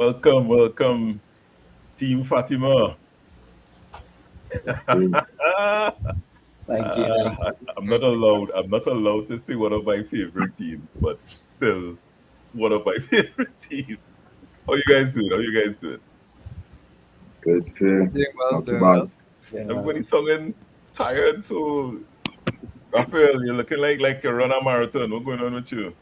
Welcome, welcome, Team Fatima. Thank you. Thank you. I'm not allowed. I'm not allowed to say one of my favorite teams, but still one of my favorite teams. How you guys doing? How you guys doing? Good sir. Doing well, Not too doing bad. well. Yeah. Everybody sounding tired. So, Raphael, you're looking like you run a marathon. What's going on with you?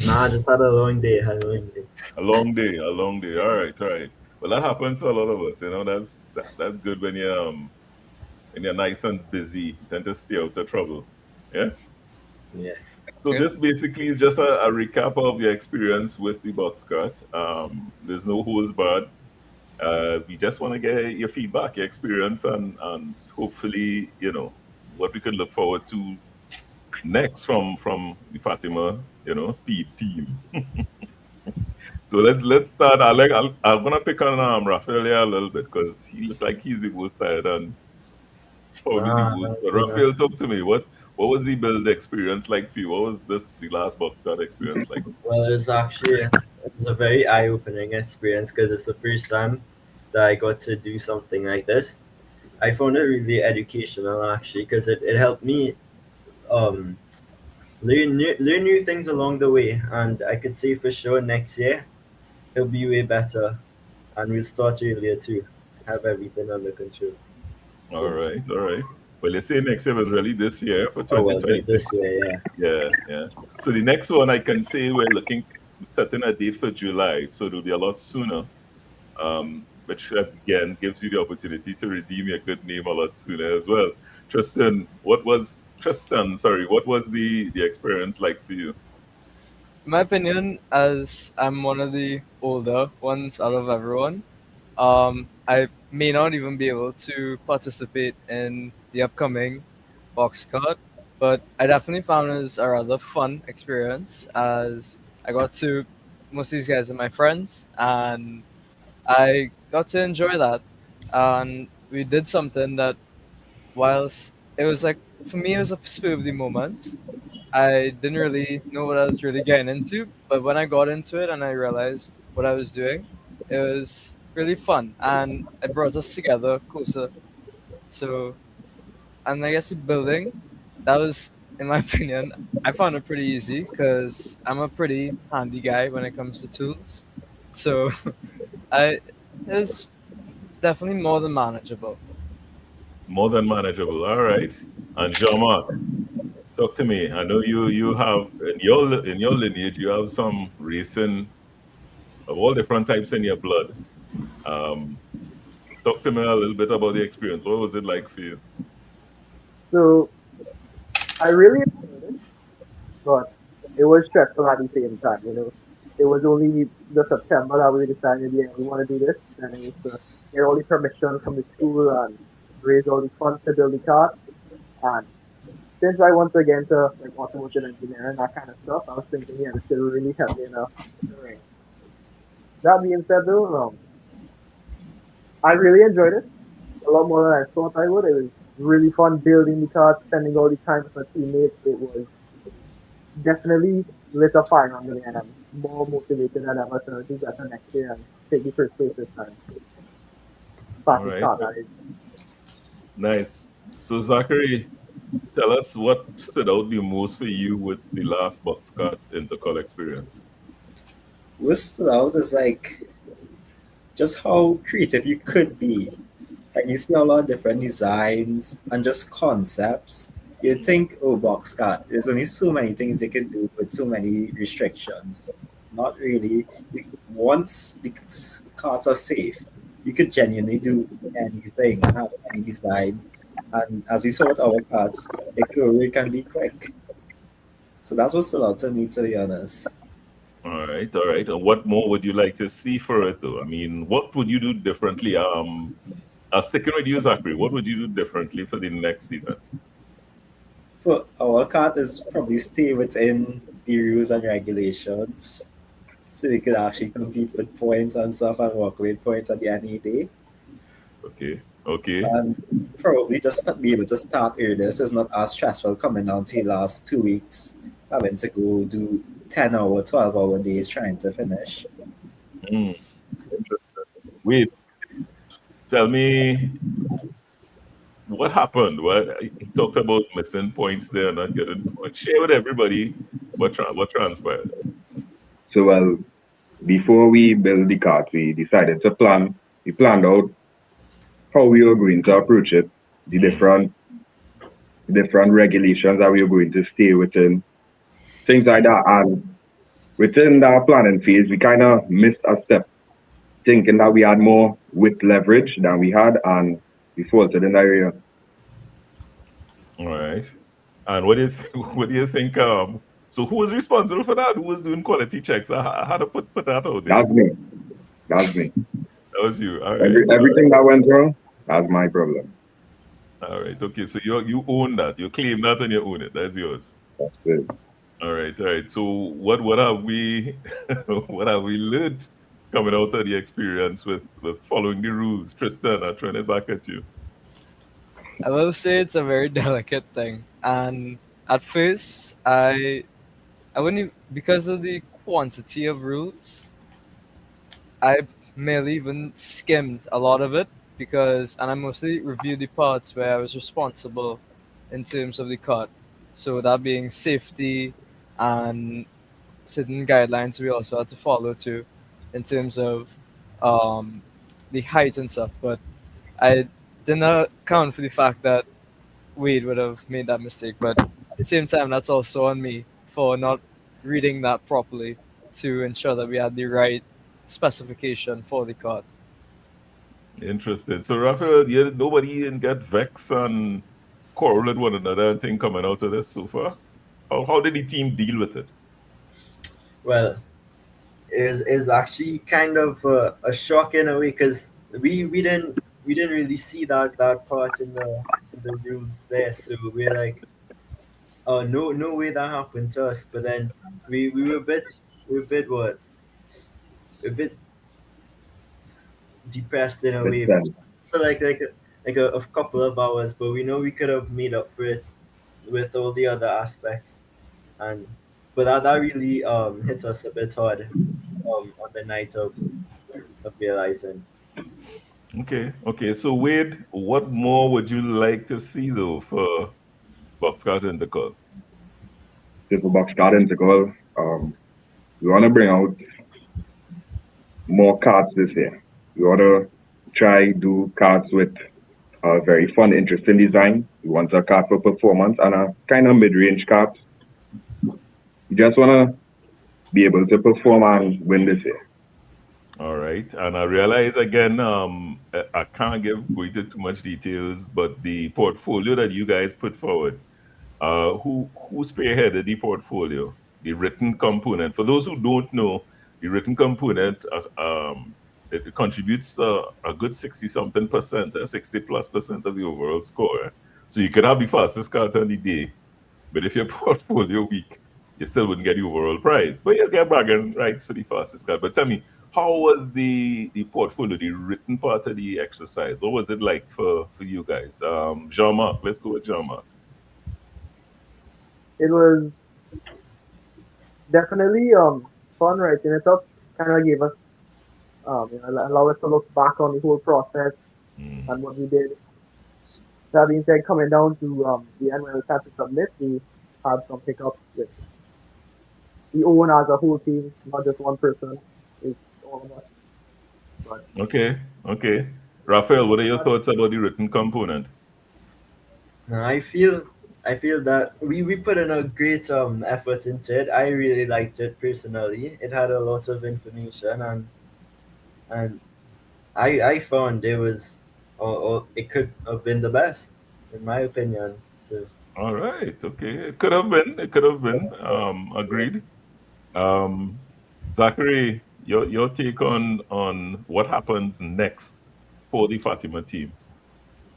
Nah, I just had a long day. Had a long day. A long day. A long day. All right, all right. Well, that happens to a lot of us. You know, that's good when you're nice and busy. You tend to stay out of trouble. Yeah. Yeah. So Okay. this basically is just a recap of your experience with the box cut. There's no holds barred. We just want to get your feedback, your experience, and hopefully, what we could look forward to next from the Fatima, speed team. So let's start. I'm gonna pick on Raphael here a little bit because he looks like he's the most tired and probably the Nah, most. nah, But you know, Raphael, talk to me. What was the build experience like for you? What was the last box cut experience like? well, it was a very eye-opening experience because it's the first time that I got to do something like this. I found it really educational actually because it helped me um learn new things along the way, and I could say for sure next year it'll be way better, and we'll start earlier too. Have everything under control. All So, right, all right. Well, you say next year was really this year for oh well, 2026. this year, yeah. Yeah, yeah. So the next one I can say we're looking setting a date for July, so it'll be a lot sooner. Which again gives you the opportunity to redeem your good name a lot sooner as well. Tristan? Sorry, what was the experience like for you? In my opinion, as I'm one of the older ones out of everyone, I may not even be able to participate in the upcoming box cut, but I definitely found it was a rather fun experience as I got to most of these guys are my friends, and I got to enjoy that. And we did something that, whilst it was like for me, it was a spur of the moment. I didn't really know what I was really getting into, but when I got into it and I realized what I was doing, it was really fun and it brought us together closer. So, and I guess the building, that was, in my opinion, I found it pretty easy because I'm a pretty handy guy when it comes to tools. So, it was definitely more than manageable. More than manageable. All right. And Jean-Marc, talk to me. I know you have in your lineage you have some racing of all different types in your blood. Um, Talk to me a little bit about the experience. What was it like for you? So I really enjoyed it, but it was stressful at the same time. It was only the September that we decided, yeah, we want to do this, and it was to get all the permission from the school and raise all the funds to build the car. And since I want to get into like automotive engineering, that kind of stuff, I was thinking, yeah, this could really help me enough. That being said, though, I really enjoyed it a lot more than I thought I would. It was really fun building the car, spending all the time with my teammates. It was definitely lit a fire under me, and I'm more motivated than ever to do better next year and take the first place this time. All Fastest right. car, that is. Nice. So Zachary, tell us what stood out the most for you with the last box cut intercol experience. What stood out is like just how creative you could be. Like you see a lot of different designs and just concepts. You think, oh, box cut. There's only so many things you can do with so many restrictions. Not really. Once the cards are safe, you could genuinely do anything and have any design. And as we saw with our cards, it can be quick. So that's what stood out to me, to be honest. All right, all right. And what more would you like to see for it, though? I mean, what would you do differently? Sticking with you, Zachary, what would you do differently for the next season? For our card is probably stay within the rules and regulations. So we could actually compete with points and stuff and walk away with points at the end of the day. Okay, okay. And probably just be able to start earlier so it's not as stressful coming down to the last 2 weeks, having to go do 10-hour, 12-hour days trying to finish. Mm. Interesting. Wait, tell me what happened. What he talked about missing points there, not getting points. Share with everybody what transpired. So, well, before we built the cart, we decided to plan. We planned out how we were going to approach it, the different regulations that we were going to stay within, things like that. And within that planning phase, we kind of missed a step, thinking that we had more width leverage than we had, and we faltered in that area. All right. And what do you what do you think? So who was responsible for that? Who was doing quality checks? I had to put that out there. That's me. That's me. That was you. All right. Everything that went wrong, that's my problem. All right. Okay. So you own that. You claim that and you own it. That's yours. That's it. All right. All right. So what have we what have we learned coming out of the experience with following the rules? Tristan, I turn it back at you. I will say it's a very delicate thing, and at first, I wouldn't because of the quantity of rules. I merely even skimmed a lot of it because, and I mostly reviewed the parts where I was responsible in terms of the cut. So that being safety and certain guidelines we also had to follow too, in terms of um, the height and stuff. But I did not account for the fact that Wade would have made that mistake. But at the same time, that's also on me for not reading that properly to ensure that we had the right specification for the card. Interesting. So Raphael, nobody didn't get vexed and quarrel with one another and thing coming out of this so far. How did the team deal with it? Well, is actually kind of a shock in a way because we didn't really see that part in the rules there. So we're like, oh no way that happened to us. But then we were a bit what a bit depressed in a Makes way sense. for like a couple of hours. But we know we could have made up for it with all the other aspects. And but that really hit us a bit hard on the night of realizing. Okay, okay. So Wade, what more would you like to see though for Boxcar Intercol? People box garden to go. We want to bring out more cards this year. We want to try do cards with a very fun, interesting design. We want a card for performance and a kind of mid-range card. We just want to be able to perform and win this year. All right, and I realize again, I can't go into too much details, but the portfolio that you guys put forward, who spearheaded the portfolio, the written component. For those who don't know, the written component, it contributes a good 60 something percent, 60 plus percent of the overall score. So you could have the fastest card on the day, but if your portfolio weak, you still wouldn't get the overall prize. But you'll get bragging rights for the fastest card. But tell me, how was the portfolio, the written part of the exercise? What was it like for you guys? Jean-Marc, let's go with Jean-Marc. It was definitely fun writing it up. Kind of gave us allow us to look back on the whole process Mm. and what we did. That being said, coming down to the end when we had to submit, we had some hiccups with the own as a whole team, not just one person. It's all of us. But Okay, okay. Raphael, what are your but thoughts about the written component? I feel that we put in a great effort into it. I really liked it personally. It had a lot of information and I found it was or it could have been the best in my opinion. So All right, okay. It could have been. It could have been. Agreed. Um, Zachary, your take on what happens next for the Fatima team?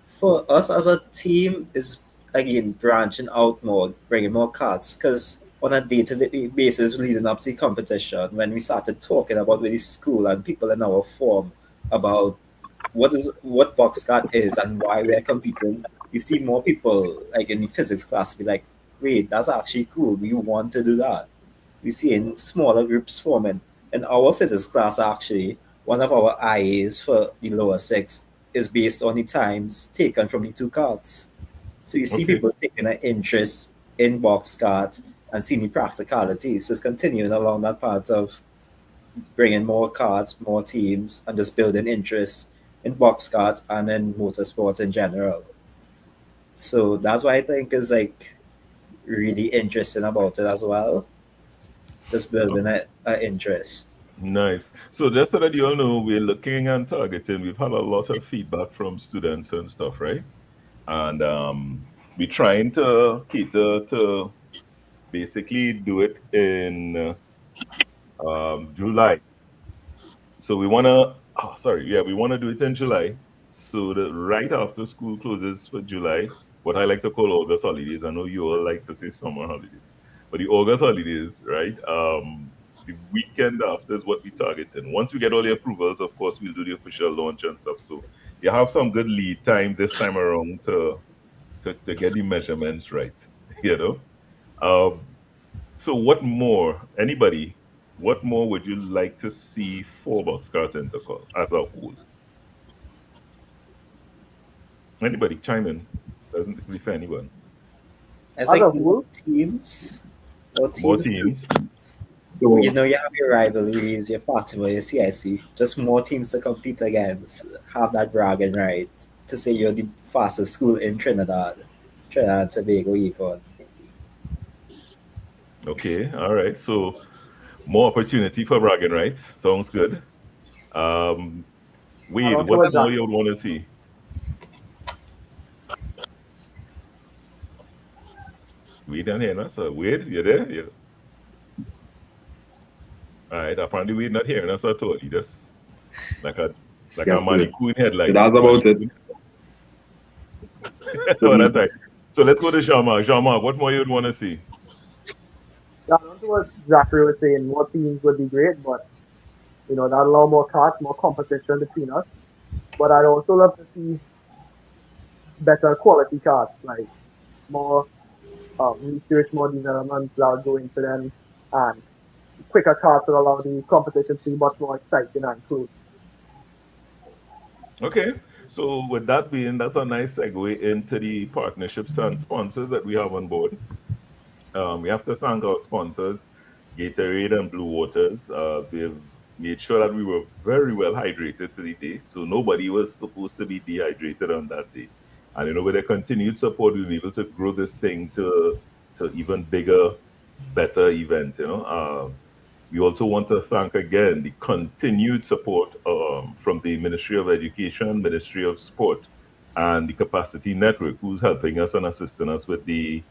For us as a team is again branching out more, bringing more cards. Because on a day-to-day basis leading up to the competition, when we started talking about with the school and people in our form about what box card is and why we're competing, you see more people like in the physics class be like, wait, that's actually cool. We want to do that. We see in smaller groups forming. In our physics class actually, one of our IAs for the lower six is based on the times taken from the two cards. So you see Okay. people taking an interest in box cart and seeing the practicalities. So it's continuing along that path of bringing more cards, more teams, and just building interest in box cart and in motorsport in general. So that's why I think is like really interesting about it as well. Just building a interest. Nice. So just so that you all know, we're looking and targeting. We've had a lot of feedback from students and stuff, right? And we're trying to cater to basically do it in July. So we wanna, oh, sorry, yeah, we wanna do it in July. So that right after school closes for July, what I like to call August holidays. I know you all like to say summer holidays, but the August holidays, right? The weekend after is what we're targeting. Once we get all the approvals, of course, we'll do the official launch and stuff. So you have some good lead time this time around to get the measurements right, you know. Um, so what more? Anybody? What more would you like to see for Boxcar Tentacle as a whole? Anybody chime in? Doesn't agree for anyone. I As a think more whole, teams, more More teams, teams. because So you have your rivalries, your Fatima, your CIC, just more teams to compete against, have that bragging right to say you're the fastest school in Trinidad and Tobago even. Okay, all right. So more opportunity for bragging rights. Sounds good. Um, I Wade, don't know what what more Zach you was would want to see? Wade and here, so Wade, you there? Yeah. All right. Apparently Wade not hearing us at all. He just like a yes, Manny Queen so headlight. that's Manny about it. Queen. Oh, that's So right. So let's go to Jean-Marc. Jean-Marc, what more you would want to see? Yeah, I don't know what Zachary was saying. More teams would be great, but that allow more cards, more competition between us. But I'd also love to see better quality cards, like more research, more development that would go into them, and quicker cards that allow the competition to be much more exciting and close. Okay. So with that being, that's a nice segue into the partnerships and sponsors that we have on board. We have to thank our sponsors, Gatorade and Blue Waters. They've made sure that we were very well hydrated for the day, so nobody was supposed to be dehydrated on that day. And with their continued support, we've been able to grow this thing to even bigger, better event. We also want to thank again the continued support from the Ministry of Education, Ministry of Sport, and the Capacity Network, who's helping us and assisting us with the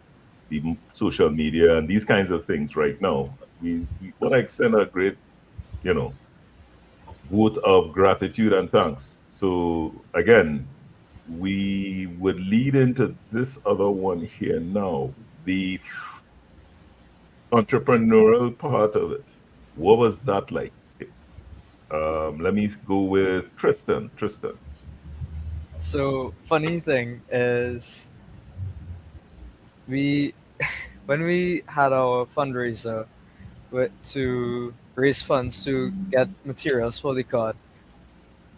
social media and these kinds of things right now. We want to extend a great, you know, vote of gratitude and thanks. So again, we would lead into this other one here now, the entrepreneurial part of it. What was that like? Let me go with Tristan. Tristan. So funny thing is we when we had our fundraiser to raise funds to get materials for the card,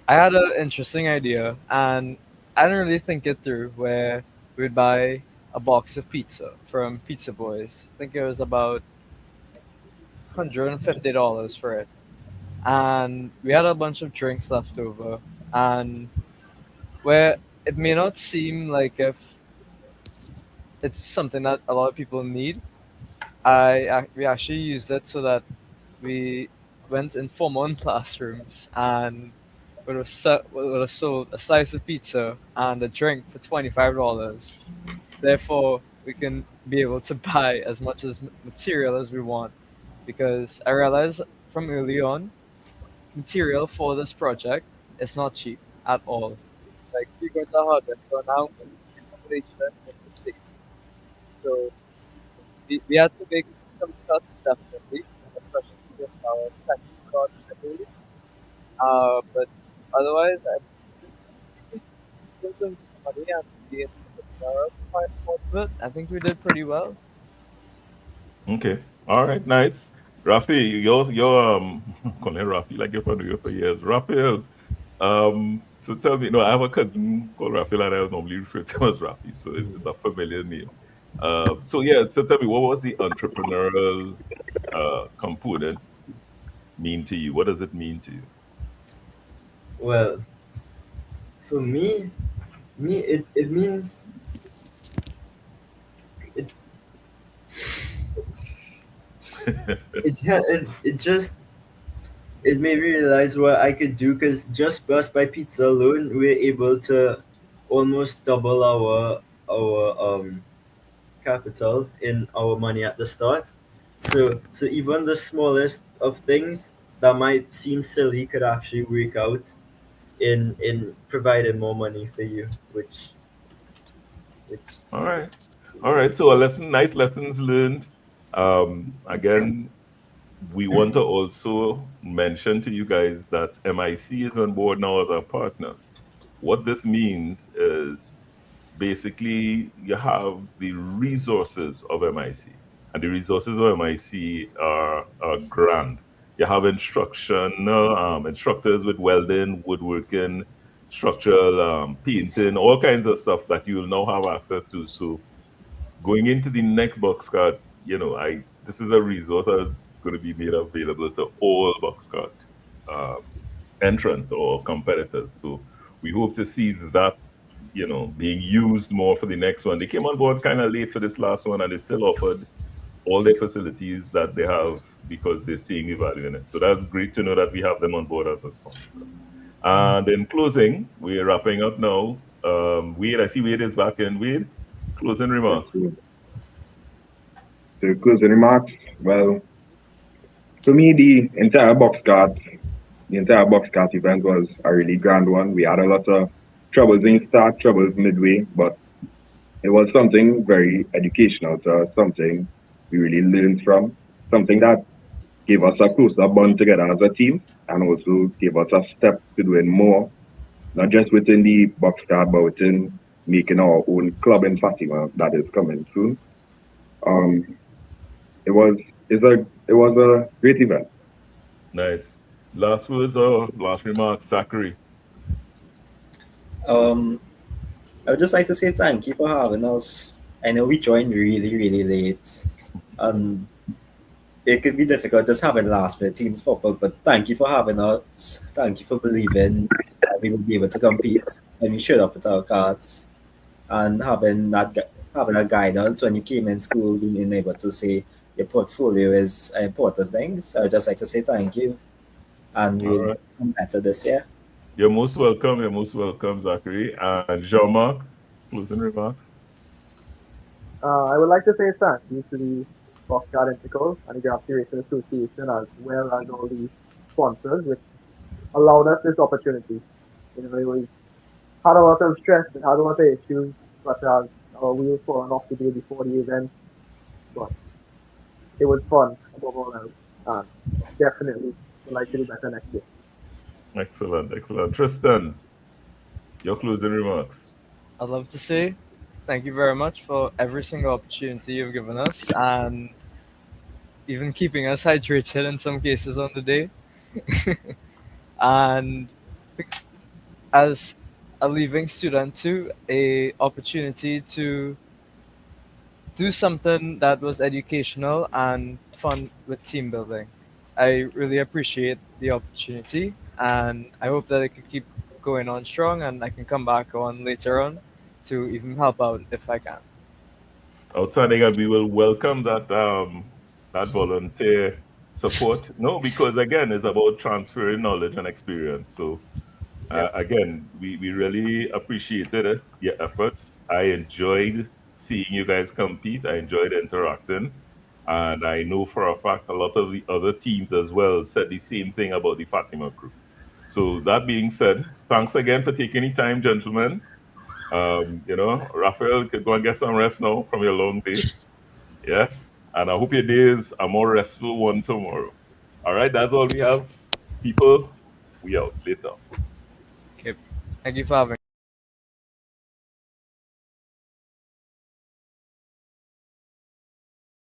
I had an interesting idea and I didn't really think it through where we'd buy a box of pizza from Pizza Boys. I think it was about $150 for it. And we had a bunch of drinks left over. And where it may not seem like if it's something that a lot of people need, we actually used it so that we went in formal classrooms and would have sold a slice of pizza and a drink for $25. Therefore, we can be able to buy as much as material as we want because I realized from early on material for this project is not cheap at all. Like we got the hardware, so now accommodation is insane. So we had to make some cuts definitely, especially with our second card, I believe. But otherwise, I think in terms of money and being part of it, I think we did pretty well. Okay. All right. Nice. Rafi, you're calling Rafi like you've known you for years. Rafi, so tell me, no, I have a cousin called Rafi, and I was normally referred to as Rafi, so it's a familiar name. So yeah, so tell me, what was the entrepreneurial component mean to you? What does it mean to you? Well, for me it means it it just it made me realize what I could do because just by pizza alone, we're able to almost double our capital in our money at the start. So even the smallest of things that might seem silly could actually work out in providing more money for you, which All right. All right. So a lesson, nice lessons learned. Again, we want to also mention to you guys that MIC is on board now as our partner. What this means is basically you have the resources of MIC, and the resources of MIC are grand. You have instructors with welding, woodworking, structural painting, all kinds of stuff that you will now have access to. So going into the next box card, I this is a resource that's going to be made available to all box card um, entrants or competitors. So we hope to see that being used more for the next one. They came on board kind of late for this last one, and they still offered all their facilities that they have because they're seeing the value in it. So that's great to know that we have them on board as a sponsor. And in closing, we're wrapping up now. Wade, I see Wade is back in. Wade, closing Yes, remarks. so to closing remarks, well, for me, the entire box cart event was a really grand one. We had a lot of troubles in start, troubles midway, but it was something very educational to us, something we really learned from, something that gave us a closer bond together as a team and also gave us a step to doing more, not just within the box cart, but within making our own club in Fatima that is coming soon. Um, it was a great event. Nice. Last words or last remarks, Zachary. Um, I would just like to say thank you for having us. I know we joined really, really late. Um, it could be difficult just having last minute teams pop up, but thank you for having us. Thank you for believing that we will be able to compete when we showed up with our cards and having a guidance when you came in school, being able to say your portfolio is an important thing. So I'd just like to say thank you, and All we'll right. come better this year. You're most welcome. You're most welcome, Zachary. And Jean-Marc, closing remarks. I would like to say thank you to the Box Card Intercol and the Graphic Racing Association as well as all the sponsors which allowed us this opportunity. You know, it was had a lot of stress, it had a lot of issues, such as our wheels falling off the day before the event, but it was fun above all else, and definitely would like to do better next year. Excellent, excellent. Tristan, your closing remarks. I'd love to say thank you very much for every single opportunity you've given us and even keeping us hydrated in some cases on the day. And as a leaving student too, a opportunity to do something that was educational and fun with team building. I really appreciate the opportunity and I hope that it could keep going on strong and I can come back on later on to even help out if I can. Outstanding, and we will welcome that volunteer support. No, because again, it's about transferring knowledge and experience. So Yep. again, we really appreciated it, your efforts. I enjoyed seeing you guys compete. I enjoyed interacting. And I know for a fact a lot of the other teams as well said the same thing about the Fatima crew. So that being said, thanks again for taking the time, gentlemen. Raphael, you could go and get some rest now from your long day. Yes. And I hope your day is a more restful one tomorrow. All right, that's all we have. People, we out later. Okay. Thank you for having